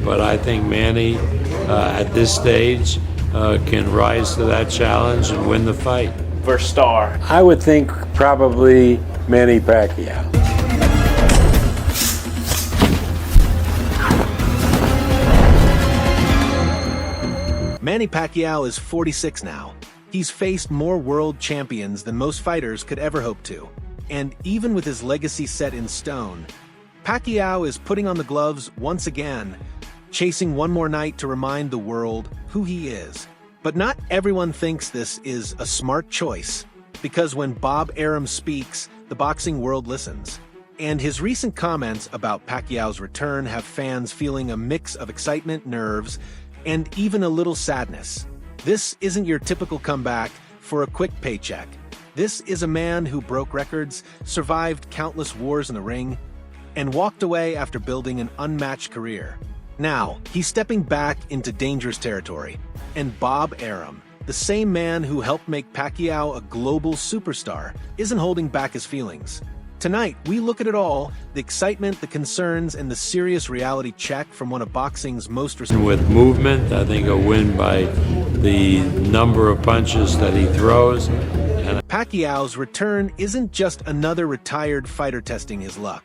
but I think Manny, at this stage, can rise to that challenge and win the fight. For star. I would think probably Manny Pacquiao. Manny Pacquiao is 46 now. He's faced more world champions than most fighters could ever hope to. And even with his legacy set in stone, Pacquiao is putting on the gloves once again, chasing one more night to remind the world who he is. But not everyone thinks this is a smart choice, because when BobArum speaks, the boxing world listens. And his recent comments about Pacquiao's return have fans feeling a mix of excitement, nerves, and even a little sadness. This isn't your typical comeback for a quick paycheck. This is a man who broke records, survived countless wars in the ring, and walked away after building an unmatched career. Now, he's stepping back into dangerous territory. And BobArum, the same man who helped make Pacquiao a global superstar, isn't holding back his feelings. Tonight, we look at it all, the excitement, the concerns, and the serious reality check from one of boxing's most respected. With movement, I think a win by the number of punches that he throws. And Pacquiao's return isn't just another retired fighter testing his luck.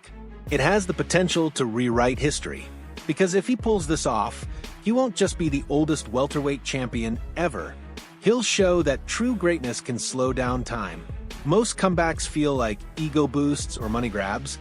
It has the potential to rewrite history. Because if he pulls this off, he won't just be the oldest welterweight champion ever. He'll show that true greatness can slow down time. Most comebacks feel like ego boosts or money grabs,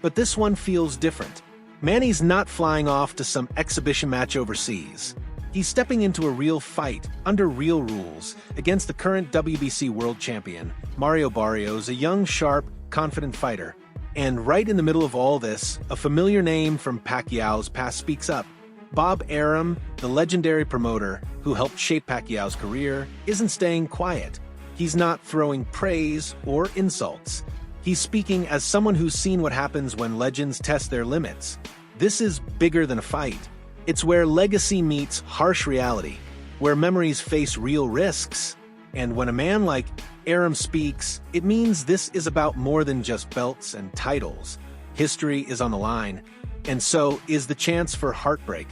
but this one feels different. Manny's not flying off to some exhibition match overseas. He's stepping into a real fight, under real rules, against the current WBC world champion, Mario Barrios, a young, sharp, confident fighter. And right in the middle of all this, a familiar name from Pacquiao's past speaks up. BobArum, the legendary promoter who helped shape Pacquiao's career, isn't staying quiet. He's not throwing praise or insults. He's speaking as someone who's seen what happens when legends test their limits. This is bigger than a fight. It's where legacy meets harsh reality, where memories face real risks. And when a man like Arum speaks, it means this is about more than just belts and titles. History is on the line, and so is the chance for heartbreak.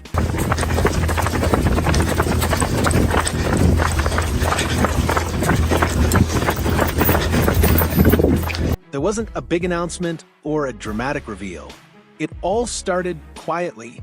There wasn't a big announcement or a dramatic reveal. It all started quietly,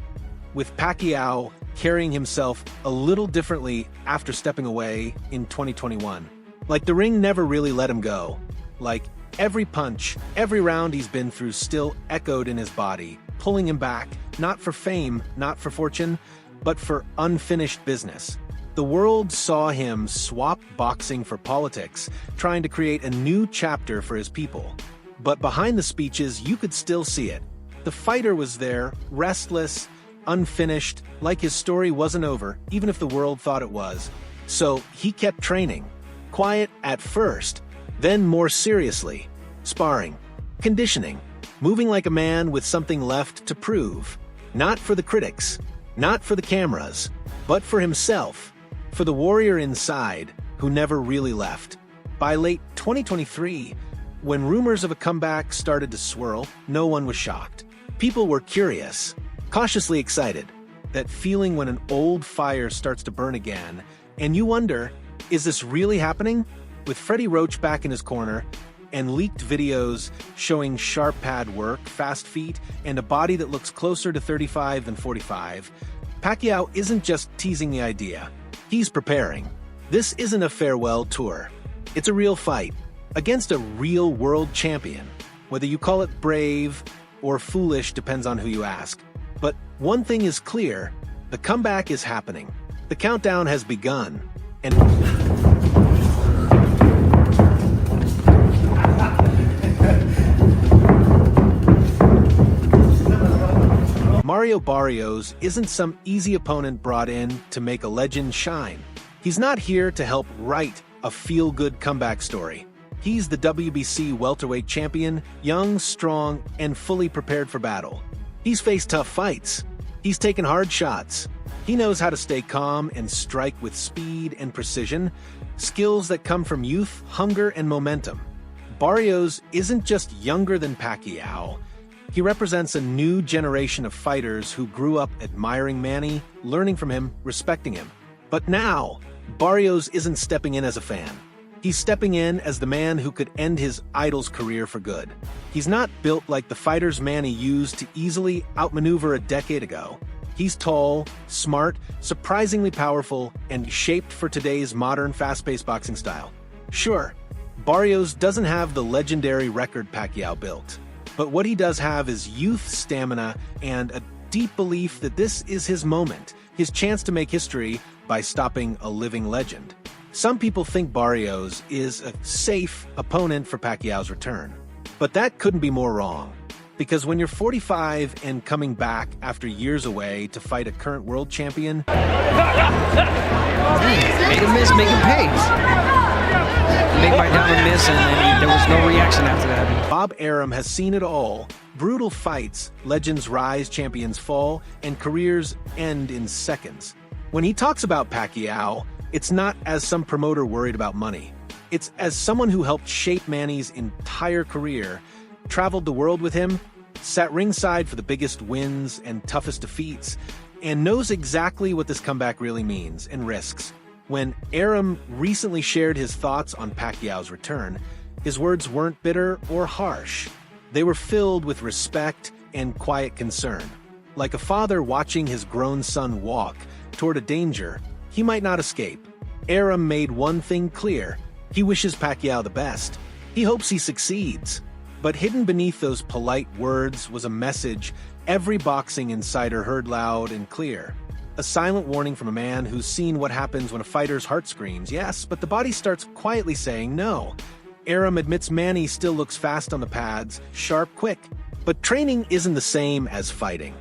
with Pacquiao carrying himself a little differently after stepping away in 2021. Like the ring never really let him go. Like every punch, every round he's been through still echoed in his body, pulling him back, not for fame, not for fortune, but for unfinished business. The world saw him swap boxing for politics, trying to create a new chapter for his people. But behind the speeches, you could still see it. The fighter was there, restless, unfinished, like his story wasn't over, even if the world thought it was. So he kept training. Quiet at first, then more seriously. Sparring, conditioning, moving like a man with something left to prove. Not for the critics, not for the cameras, but for himself. For the warrior inside, who never really left. By late 2023, when rumors of a comeback started to swirl, no one was shocked. People were curious, cautiously excited. That feeling when an old fire starts to burn again, and you wonder, is this really happening? With Freddie Roach back in his corner, and leaked videos showing sharp pad work, fast feet, and a body that looks closer to 35 than 45, Pacquiao isn't just teasing the idea. He's preparing. This isn't a farewell tour. It's a real fight, against a real world champion. Whether you call it brave or foolish depends on who you ask. But one thing is clear, the comeback is happening. The countdown has begun, and Mario Barrios isn't some easy opponent brought in to make a legend shine. He's not here to help write a feel-good comeback story. He's the WBC welterweight champion, young, strong, and fully prepared for battle. He's faced tough fights. He's taken hard shots. He knows how to stay calm and strike with speed and precision, skills that come from youth, hunger, and momentum. Barrios isn't just younger than Pacquiao. He represents a new generation of fighters who grew up admiring Manny, learning from him, respecting him. But now, Barrios isn't stepping in as a fan. He's stepping in as the man who could end his idol's career for good. He's not built like the fighters Manny used to easily outmaneuver a decade ago. He's tall, smart, surprisingly powerful, and shaped for today's modern, fast-paced boxing style. Sure, Barrios doesn't have the legendary record Pacquiao built, but what he does have is youth, stamina, and a deep belief that this is his moment, his chance to make history by stopping a living legend. Some people think Barrios is a safe opponent for Pacquiao's return, but that couldn't be more wrong. Because when you're 45 and coming back after years away to fight a current world champion... Made him miss, make him pay. Make my diamond miss, and then there was no reaction after that. BobArum has seen it all. Brutal fights, legends rise, champions fall, and careers end in seconds. When he talks about Pacquiao, it's not as some promoter worried about money. It's as someone who helped shape Manny's entire career, traveled the world with him, sat ringside for the biggest wins and toughest defeats, and knows exactly what this comeback really means and risks. When Arum recently shared his thoughts on Pacquiao's return, his words weren't bitter or harsh. They were filled with respect and quiet concern. Like a father watching his grown son walk toward a danger he might not escape, Arum made one thing clear. He wishes Pacquiao the best. He hopes he succeeds. But hidden beneath those polite words was a message every boxing insider heard loud and clear. A silent warning from a man who's seen what happens when a fighter's heart screams, yes, but the body starts quietly saying no. Arum admits Manny still looks fast on the pads, sharp, quick. But training isn't the same as fighting.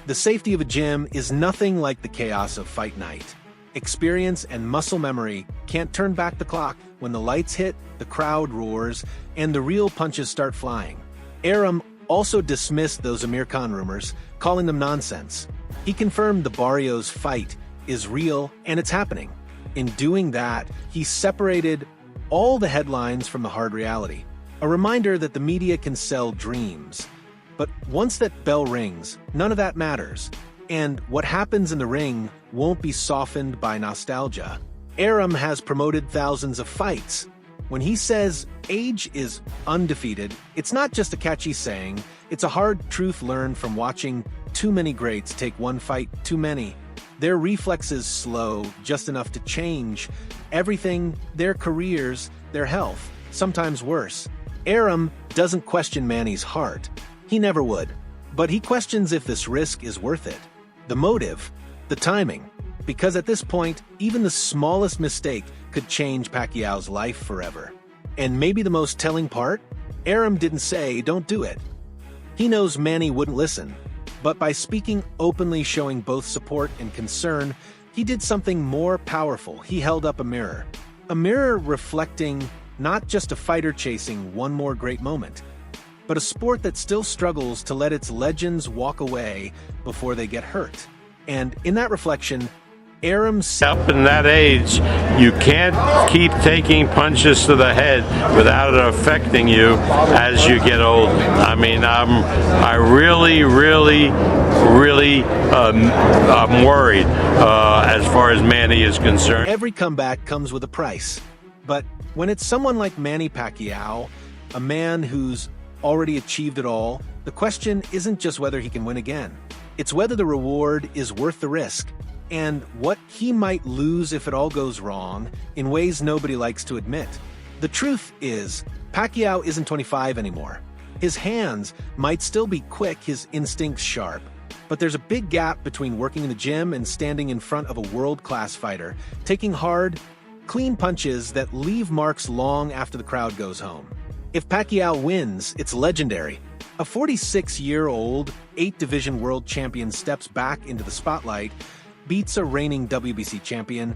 The safety of a gym is nothing like the chaos of fight night. Experience and muscle memory can't turn back the clock. When the lights hit, the crowd roars, and the real punches start flying. Arum also dismissed those Amir Khan rumors, calling them nonsense. He confirmed the Barrios fight is real and it's happening. In doing that, he separated all the headlines from the hard reality. A reminder that the media can sell dreams. But once that bell rings, none of that matters. And what happens in the ring won't be softened by nostalgia. Arum has promoted thousands of fights. When he says age is undefeated, it's not just a catchy saying, it's a hard truth learned from watching too many greats take one fight too many. Their reflexes slow just enough to change everything, their careers, their health, sometimes worse. Arum doesn't question Manny's heart. He never would. But he questions if this risk is worth it. The motive, the timing. Because at this point, even the smallest mistake could change Pacquiao's life forever. And maybe the most telling part? Arum didn't say, don't do it. He knows Manny wouldn't listen. But by speaking openly, showing both support and concern, he did something more powerful. He held up a mirror. A mirror reflecting not just a fighter chasing one more great moment, but a sport that still struggles to let its legends walk away before they get hurt. And in that reflection, Arum Up in that age, you can't keep taking punches to the head without it affecting you as you get older. I mean, I'm really worried as far as Manny is concerned. Every comeback comes with a price. But when it's someone like Manny Pacquiao, a man who's already achieved it all, the question isn't just whether he can win again. It's whether the reward is worth the risk, and what he might lose if it all goes wrong in ways nobody likes to admit. The truth is, Pacquiao isn't 25 anymore. His hands might still be quick, his instincts sharp, but there's a big gap between working in the gym and standing in front of a world-class fighter, taking hard, clean punches that leave marks long after the crowd goes home. If Pacquiao wins, it's legendary. A 46-year-old, 8-division world champion steps back into the spotlight, beats a reigning WBC champion,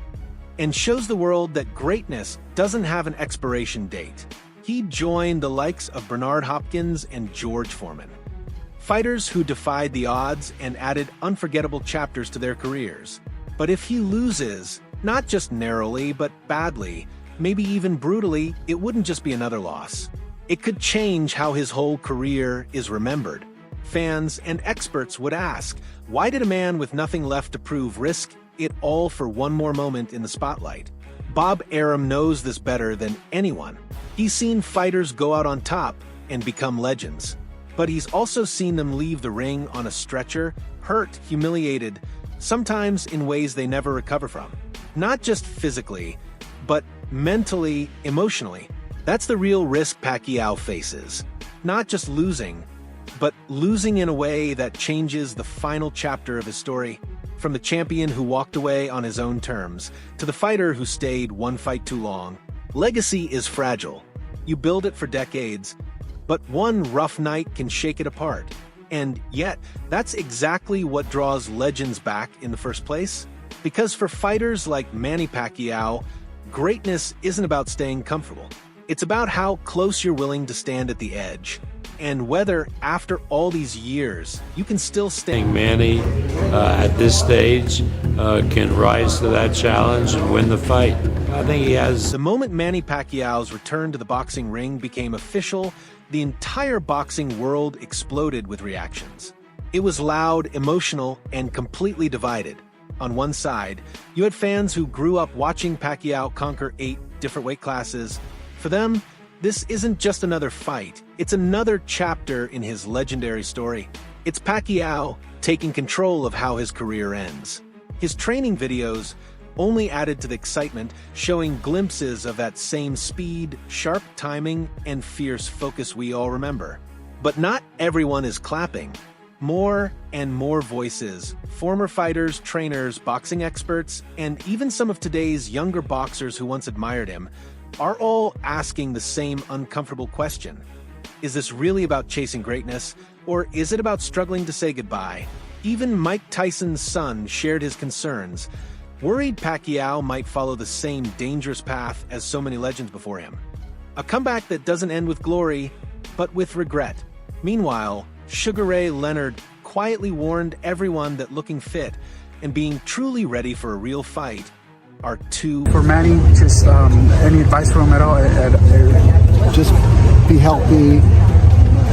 and shows the world that greatness doesn't have an expiration date. He joined the likes of Bernard Hopkins and George Foreman, fighters who defied the odds and added unforgettable chapters to their careers. But if he loses, not just narrowly, but badly, maybe even brutally, it wouldn't just be another loss. It could change how his whole career is remembered. fans, and experts would ask, why did a man with nothing left to prove risk it all for one more moment in the spotlight? BobArum knows this better than anyone. He's seen fighters go out on top and become legends. But he's also seen them leave the ring on a stretcher, hurt, humiliated, sometimes in ways they never recover from. Not just physically, but mentally, emotionally. That's the real risk Pacquiao faces. Not just losing, but losing in a way that changes the final chapter of his story. From the champion who walked away on his own terms, to the fighter who stayed one fight too long. Legacy is fragile. You build it for decades, but one rough night can shake it apart. And yet, that's exactly what draws legends back in the first place. Because for fighters like Manny Pacquiao, greatness isn't about staying comfortable. It's about how close you're willing to stand at the edge. And whether, after all these years, you can still stand. Manny, at this stage, can rise to that challenge and win the fight. I think he has. The moment Manny Pacquiao's return to the boxing ring became official, the entire boxing world exploded with reactions. It was loud, emotional, and completely divided. On one side, you had fans who grew up watching Pacquiao conquer 8 different weight classes. For them, this isn't just another fight, it's another chapter in his legendary story. It's Pacquiao taking control of how his career ends. His training videos only added to the excitement, showing glimpses of that same speed, sharp timing, and fierce focus we all remember. But not everyone is clapping. More and more voices, former fighters, trainers, boxing experts, and even some of today's younger boxers who once admired him, are all asking the same uncomfortable question. Is this really about chasing greatness, or is it about struggling to say goodbye? Even Mike Tyson's son shared his concerns, worried Pacquiao might follow the same dangerous path as so many legends before him. A comeback that doesn't end with glory, but with regret. Meanwhile, Sugar Ray Leonard quietly warned everyone that looking fit and being truly ready for a real fight are two. For Manny, just any advice from him at all? Just be healthy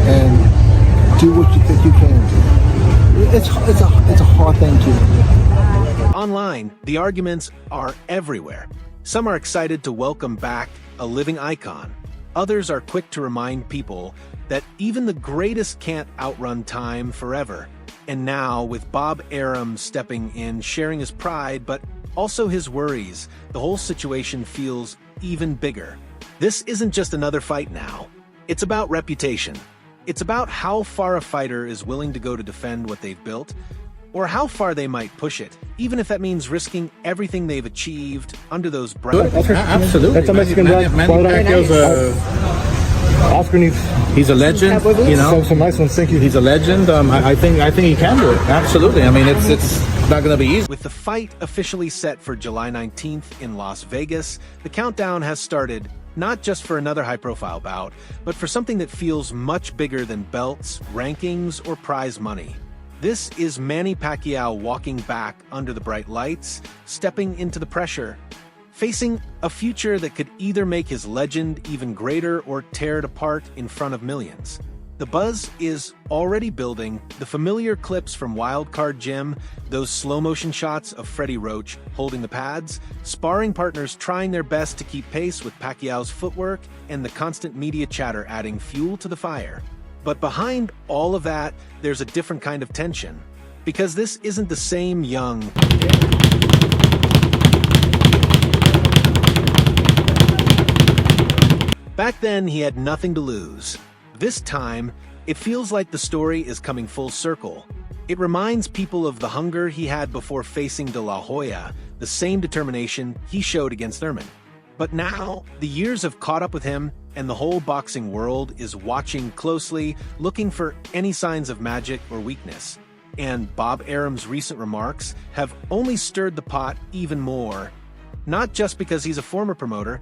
and do what you think you can do. It's a hard thing to do. Online, the arguments are everywhere. Some are excited to welcome back a living icon. Others are quick to remind people that even the greatest can't outrun time forever. And now, with BobArum stepping in, sharing his pride, but also his worries, the whole situation feels even bigger. This isn't just another fight now. It's about reputation. It's about how far a fighter is willing to go to defend what they've built, or how far they might push it, even if that means risking everything they've achieved under those bright. Absolutely. That's a Mexican guy. Manny Pacquiao's Oscar needs. he's a legend. You know, Some nice ones. Thank you. he's a legend. I think he can do it. Absolutely. I mean, it's not going to be easy. With the fight officially set for July 19th in Las Vegas, the countdown has started, not just for another high-profile bout, but for something that feels much bigger than belts, rankings, or prize money. This is Manny Pacquiao walking back under the bright lights, stepping into the pressure, facing a future that could either make his legend even greater or tear it apart in front of millions. The buzz is already building. The familiar clips from Wild Card Gym, those slow-motion shots of Freddie Roach holding the pads, sparring partners trying their best to keep pace with Pacquiao's footwork, and the constant media chatter adding fuel to the fire. But behind all of that, there's a different kind of tension. Because this isn't the same young... Back then, he had nothing to lose. This time, it feels like the story is coming full circle. It reminds people of the hunger he had before facing De La Hoya, the same determination he showed against Thurman. But now, the years have caught up with him, and the whole boxing world is watching closely, looking for any signs of magic or weakness. And BobArum's recent remarks have only stirred the pot even more, not just because he's a former promoter,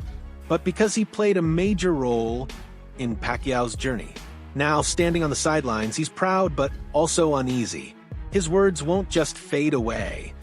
but because he played a major role in Pacquiao's journey. Now, standing on the sidelines, he's proud but also uneasy. His words won't just fade away.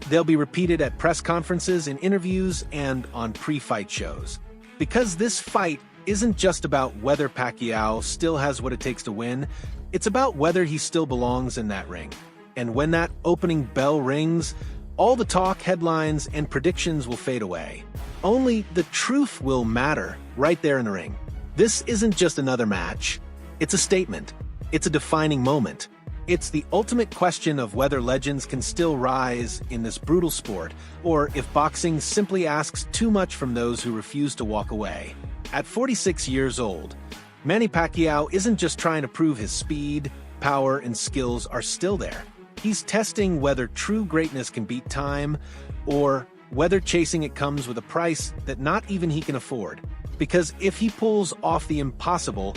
They'll be repeated at press conferences, in interviews, and on pre-fight shows. Because this fight isn't just about whether Pacquiao still has what it takes to win, it's about whether he still belongs in that ring. And when that opening bell rings, all the talk, headlines, and predictions will fade away. Only the truth will matter right there in the ring. This isn't just another match. It's a statement. It's a defining moment. It's the ultimate question of whether legends can still rise in this brutal sport, or if boxing simply asks too much from those who refuse to walk away. At 46 years old, Manny Pacquiao isn't just trying to prove his speed, power, and skills are still there. He's testing whether true greatness can beat time, or whether chasing it comes with a price that not even he can afford. Because if he pulls off the impossible,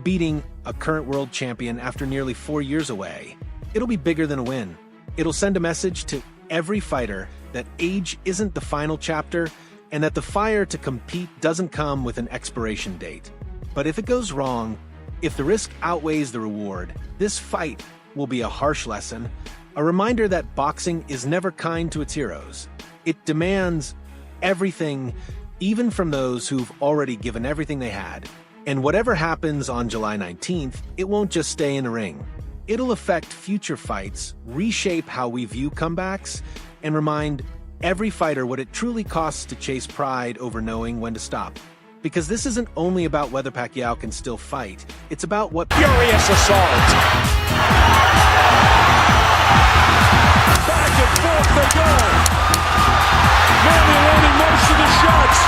beating a current world champion after nearly 4 years away, it'll be bigger than a win. It'll send a message to every fighter that age isn't the final chapter, and that the fire to compete doesn't come with an expiration date. But if it goes wrong, if the risk outweighs the reward, this fight will be a harsh lesson, a reminder that boxing is never kind to its heroes. It demands everything, even from those who've already given everything they had. And whatever happens on July 19th, it won't just stay in the ring. It'll affect future fights, reshape how we view comebacks, and remind every fighter what it truly costs to chase pride over knowing when to stop. Because this isn't only about whether Pacquiao can still fight, it's about what— Furious assault! Back and forth they go! Manny landing most of the shots!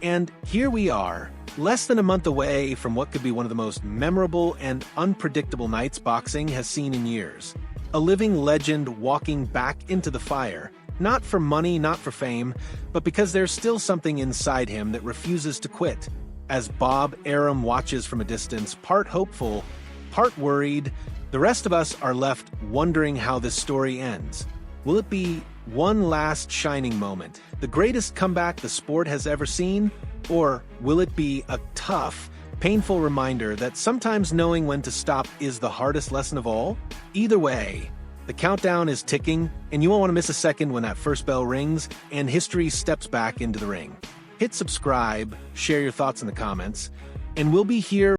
And here we are, less than a month away from what could be one of the most memorable and unpredictable nights boxing has seen in years. A living legend walking back into the fire, not for money, not for fame, but because there's still something inside him that refuses to quit. As BobArum watches from a distance, part hopeful, part worried, the rest of us are left wondering how this story ends. Will it be one last shining moment, the greatest comeback the sport has ever seen? Or will it be a tough, painful reminder that sometimes knowing when to stop is the hardest lesson of all? Either way, the countdown is ticking, and you won't want to miss a second when that first bell rings and history steps back into the ring. Hit subscribe, share your thoughts in the comments, and we'll be here